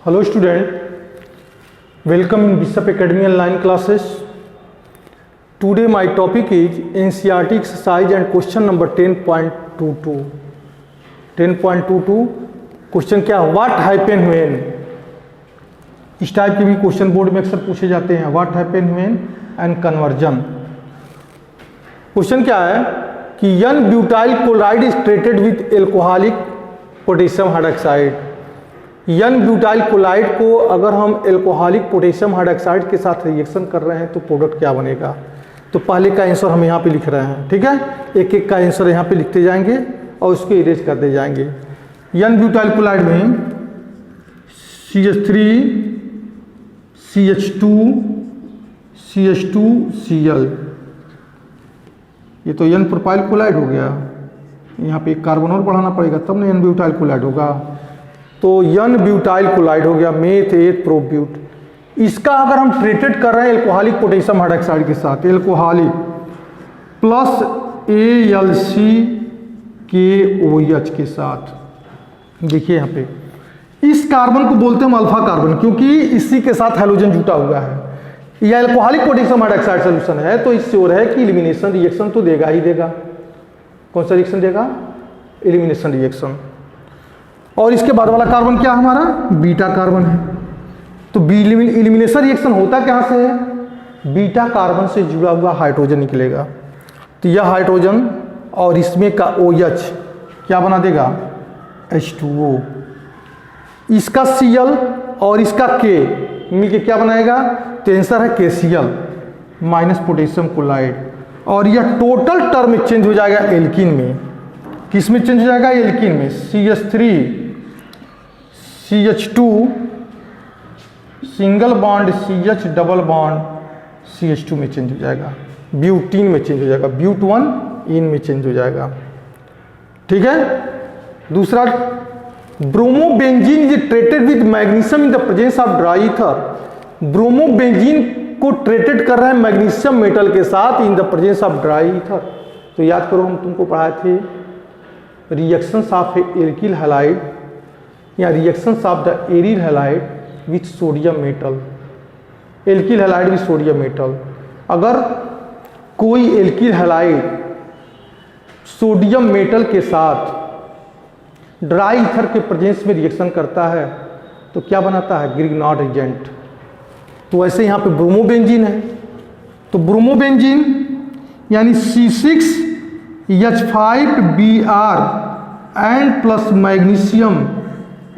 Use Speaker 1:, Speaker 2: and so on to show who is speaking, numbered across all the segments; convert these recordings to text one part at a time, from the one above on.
Speaker 1: Hello student, welcome in Bishop Academy online classes. Today my topic is NCERT exercise and question number 10.22. 10.22 question क्या, what happen when. इस type के भी question board में अक्सर पूछे जाते हैं, what happen when and conversion. Question क्या है कि n butyl chloride is treated with alcoholic potassium hydroxide. N butyl chloride को अगर हम एल्कोहलिक पोटेशियम हाइड्रोक्साइड के साथ रिएक्शन कर रहे हैं तो प्रोडक्ट क्या बनेगा। तो पहले का आंसर हम यहाँ पे लिख रहे हैं, ठीक है। एक एक का आंसर यहाँ पे लिखते जाएंगे और उसको इरेज करते जाएंगे। एन ब्यूटाइल क्लोराइड में CH3 CH2 CH2 Cl, ये तो एन प्रोपाइल क्लोराइड हो गया। यहाँ पे एक कार्बन और बढ़ाना पड़ेगा तब ना एन ब्यूटाइल क्लोराइड होगा। तो एन ब्यूटाइल क्लोराइड हो गया, मेथ एथ प्रोब्यूट। इसका अगर हम ट्रीटेड कर रहे हैं एल्कोहलिक पोटेशियम हाइड्रोक्साइड के साथ, एल्कोहलिक प्लस AlCKOH के साथ, देखिए यहाँ पे इस कार्बन को बोलते हैं हम अल्फा कार्बन, क्योंकि इसी के साथ हाइड्रोजन जुटा हुआ है। यह एल्कोहलिक पोटेशियम हाइड्रोक्साइड सोल्यूशन है तो इससे हो रहा है कि एलिमिनेशन रिएक्शन तो देगा ही देगा। कौन सा रिएक्शन देगा? Elimination reaction. और इसके बाद वाला कार्बन क्या हमारा? बीटा कार्बन है। तो एलिमिनेशन रिएक्शन होता कहाँ से है? बीटा कार्बन से जुड़ा हुआ हाइड्रोजन निकलेगा। तो यह हाइड्रोजन और इसमें का OH क्या बना देगा? H2O। इसका Cl और इसका K मिलके क्या बनाएगा? तो आंसर है KCl माइनस पोटेशियम क्लोराइड। और यह टोटल टर्म चेंज हो जाएगा एल्कीन में। किस में चेंज हो जाएगा? एल्कीन में। CH3 CH2 single bond CH double bond CH2 में चेंज हो जाएगा, ब्यूटीन में चेंज हो जाएगा, ब्यूट1 इन में चेंज हो जाएगा, ठीक है। दूसरा, bromobenzene is treated with magnesium in the presence of dry ether. Bromobenzene को ट्रीटेड कर रहे हैं मैग्नीशियम मेटल के साथ in the presence of dry ether. तो याद करो हम तुमको पढ़ाए थे रिएक्शंस ऑफ एल्किल हैलाइड या reactions of the aryl halide with sodium metal. Alkyl halide with sodium metal, अगर कोई एल्किल हैलाइड सोडियम मेटल के साथ ड्राई ईथर के प्रेजेंस में रिएक्शन करता है तो क्या बनाता है? ग्रिग्नॉड एजेंट। तो ऐसे यहाँ पे ब्रोमोबेंजीन है, तो ब्रोमोबेंजीन यानी C6H5Br and plus magnesium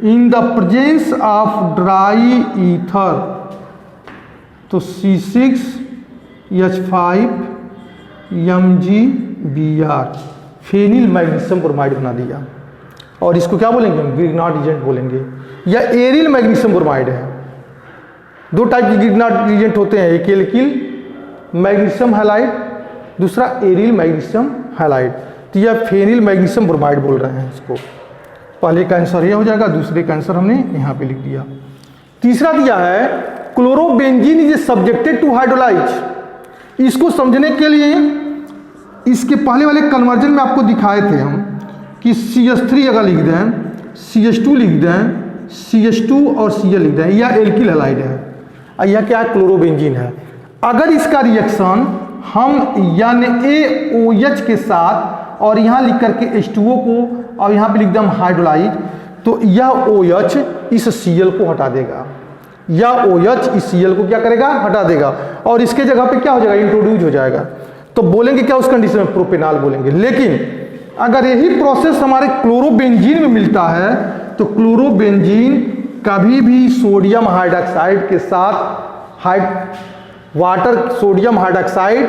Speaker 1: in the presence of dry ether. तो C6H5MgBr फेनिल मैग्नीशियम ब्रोमाइड बना दिया। और इसको क्या बोलेंगे हम? ग्रिग्नॉड एजेंट बोलेंगे। या एरिल मैग्नीशियम ब्रोमाइड है। दो टाइप के ग्रिग्नॉड एजेंट होते हैं, एक एल्किल मैग्नीशियम हैलाइड, दूसरा एरिल मैग्नीशियम हैलाइड। तो यह फेनिल मैग्नीशियम ब्रोमाइड बोल रहे हैं इसको। पहले का आंसर यह हो जाएगा, दूसरे का आंसर हमने यहाँ पे लिख दिया। तीसरा दिया है chlorobenzene is subjected to hydrolyse. इसको समझने के लिए इसके पहले वाले कन्वर्जन में आपको दिखाए थे हम कि CH3 अगर लिख दें, CH2 लिख दें, CH2 और Cl लिख दें, यह एल्किल हैलाइड है, यह क्या है? क्लोरोबेंजीन है। अगर इसका रिएक्शन हम NaOH के साथ और यहाँ लिख करके H2O को और यहाँ पे लिख दें हम हाइड्रोलाइज, तो यह OH इस Cl को हटा देगा, या OH इस Cl को क्या करेगा? हटा देगा। और इसके जगह पे क्या हो जाएगा? इंट्रोड्यूस हो जाएगा। तो बोलेंगे क्या उस कंडीशन में? प्रोपेनॉल बोलेंगे। लेकिन अगर यही प्रोसेस हमारे क्लोरोबेंजीन में मिलता है तो क्लोरोबेंजीन कभी भी सोडियम हाइड्रोक्साइड के साथ सोडियम हाइड्रोक्साइड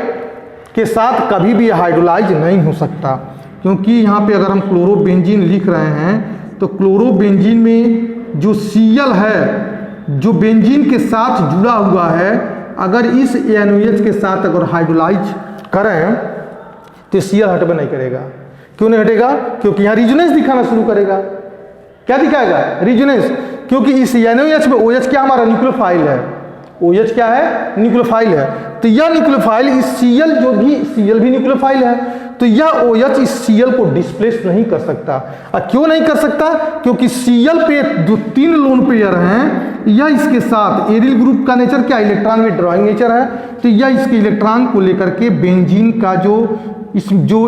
Speaker 1: के साथ कभी भी हाइड्रोलाइज नहीं हो सकता, क्योंकि यहाँ पे अगर हम क्लोरोबेंजीन लिख रहे हैं तो क्लोरोबेंजीन में जो Cl है, जो बेंजीन के साथ जुड़ा हुआ है, अगर इस NOH के साथ अगर हाइड्रोलाइज करें तो Cl हटबे नहीं करेगा। क्यों नहीं हटेगा? क्योंकि यहाँ रिजोनेंस दिखाना शुरू करेगा। क्या दिखाएगा? रिजोनेंस। क्योंकि इस NOH में OH क्या हमारा? न्यूक्लियोफाइल है। OH क्या है? न्यूक्लियोफाइल है। तो यह न्यूक्लियोफाइल इस Cl भी न्यूक्लियोफाइल है, तो यह OH इस Cl को डिस्प्लेस नहीं कर सकता। क्यों नहीं कर सकता? क्योंकि Cl पे जो 3 लोन पेयर हैं, यह इसके साथ एरिल ग्रुप का नेचर क्या, इलेक्ट्रॉन विड्रॉइंग नेचर है, तो यह इसके इलेक्ट्रॉन को लेकर के बेंजीन का जो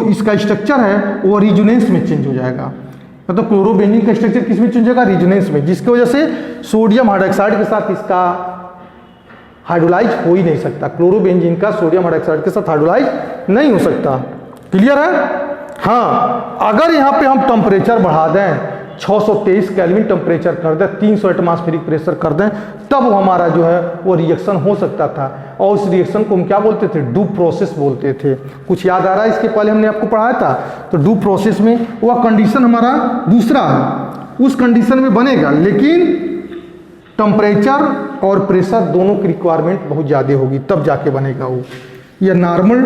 Speaker 1: इसका स्ट्रक्चर है वो रिजोनेंस में चेंज हो जाएगा। मतलब क्लोरोबेंजीन का स्ट्रक्चर किस में चेंज होगा, रिजोनेंस में, जिसकी वजह से सोडियम हाइड्रोक्साइड के साथ इसका हाइड्रोलाइज हो ही नहीं सकता। क्लोरोबेंजीन का सोडियम हाइड्रोक्साइड के साथ हाइड्रोलाइज नहीं हो सकता। क्लियर है? हाँ, अगर यहाँ पे हम टेम्परेचर बढ़ा दें, 623 केल्विन टेम्परेचर कर दें, 300 एटमॉस्फेरिक प्रेशर कर दें, तब हमारा जो है वो रिएक्शन हो सकता था। और उस रिएक्शन को हम क्या बोलते थे, डू प्रोसेस बोलते थे। कुछ याद आ रहा है? इसके पहले हमने आपको पढ़ाया था। तो डू प्रोसेस में वह कंडीशन हमारा दूसरा है, उस कंडीशन में बनेगा, लेकिन टेम्परेचर और प्रेशर दोनों की रिक्वायरमेंट बहुत ज़्यादा होगी, तब जाके बनेगा वो। या नॉर्मल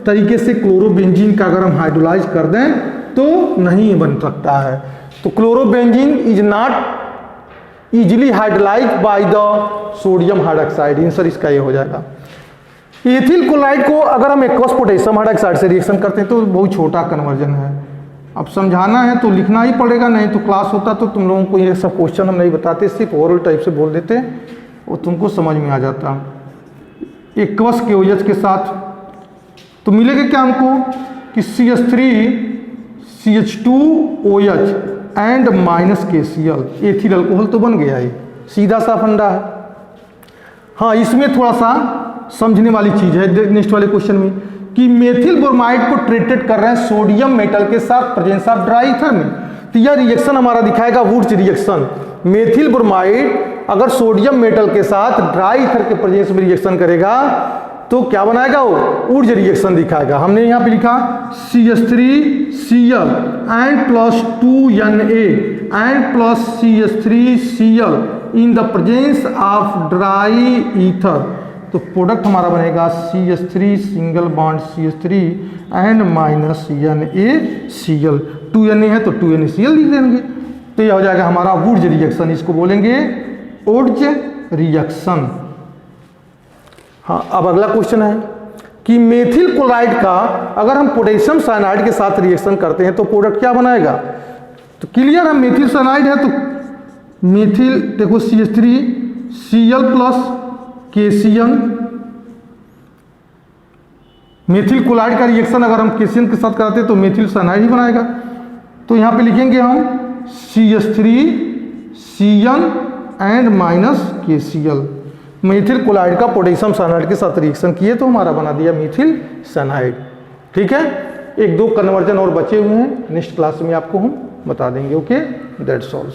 Speaker 1: तरीके से क्लोरोबेंजीन का अगर हम हाइड्रोलाइज कर दें तो नहीं बन सकता है। तो chlorobenzene is not easily hydrolyse by the sodium hydroxide. Answer इसका ये हो जाएगा। एथिल क्लोराइड को अगर हम एक्वस पोटेशियम हाइड्रोक्साइड से रिएक्शन करते हैं तो बहुत छोटा कन्वर्जन है। अब समझाना है तो लिखना ही पड़ेगा, नहीं तो क्लास होता तो तुम लोगों को ये सब क्वेश्चन हम नहीं बताते, सिर्फ ओरल टाइप से बोल देते और तुमको समझ में आ जाता। एक्वस के OH के साथ तो मिलेगा क्या हमको कि CH3 CH2OH and minus KCl, ethyl alcohol तो बन गया, ये सीधा सा फंडा है। हाँ, इसमें थोड़ा सा समझने वाली चीज़ है नेक्स्ट वाले क्वेश्चन में कि मेथिल ब्रोमाइड को ट्रीटेड कर रहे हैं सोडियम मेटल के साथ प्रेजेंस ऑफ ड्राई ईथर में, तो यह रिएक्शन हमारा दिखाएगा वुड्स रिएक्शन। मेथिल ब्रोमाइड अगर सोडियम मेटल के साथ ड्राई ईथर के प्रेजेंस में रिएक्शन करेगा तो क्या बनाएगा, वो वुड्स रिएक्शन दिखाएगा। हमने यहाँ पे लिखा CH3Cl and plus 2Na and plus CH3Cl in the presence of dry ether, तो प्रोडक्ट हमारा बनेगा CH3 single bond CH3 and minus NaCl। 2Na है तो 2NaCl लिख देंगे, तो यह हो जाएगा हमारा वुड्स रिएक्शन। इसको बोलेंगे वुड्स रिएक्शन। हाँ, अब अगला क्वेश्चन है कि मेथिल क्लोराइड का अगर हम पोटेशियम साइनाइड के साथ रिएक्शन करते हैं तो प्रोडक्ट क्या बनाएगा। तो क्लियर है, मेथिल साइनाइड है तो मेथिल देखो CH3Cl plus KCl, methyl chloride का रिएक्शन अगर हम KCl के साथ कराते हैं तो मेथिल साइनाइड ही बनाएगा। तो यहाँ पे लिखेंगे हम CH3Cl and minus KCl। Methyl chloride का पोटेशियम साइनाइड के साथ रिएक्शन किए तो हमारा बना दिया मेथिल साइनाइड। ठीक है, 1-2 कन्वर्जन और बचे हुए हैं, नेक्स्ट क्लास में आपको हम बता देंगे। Okay, that's all.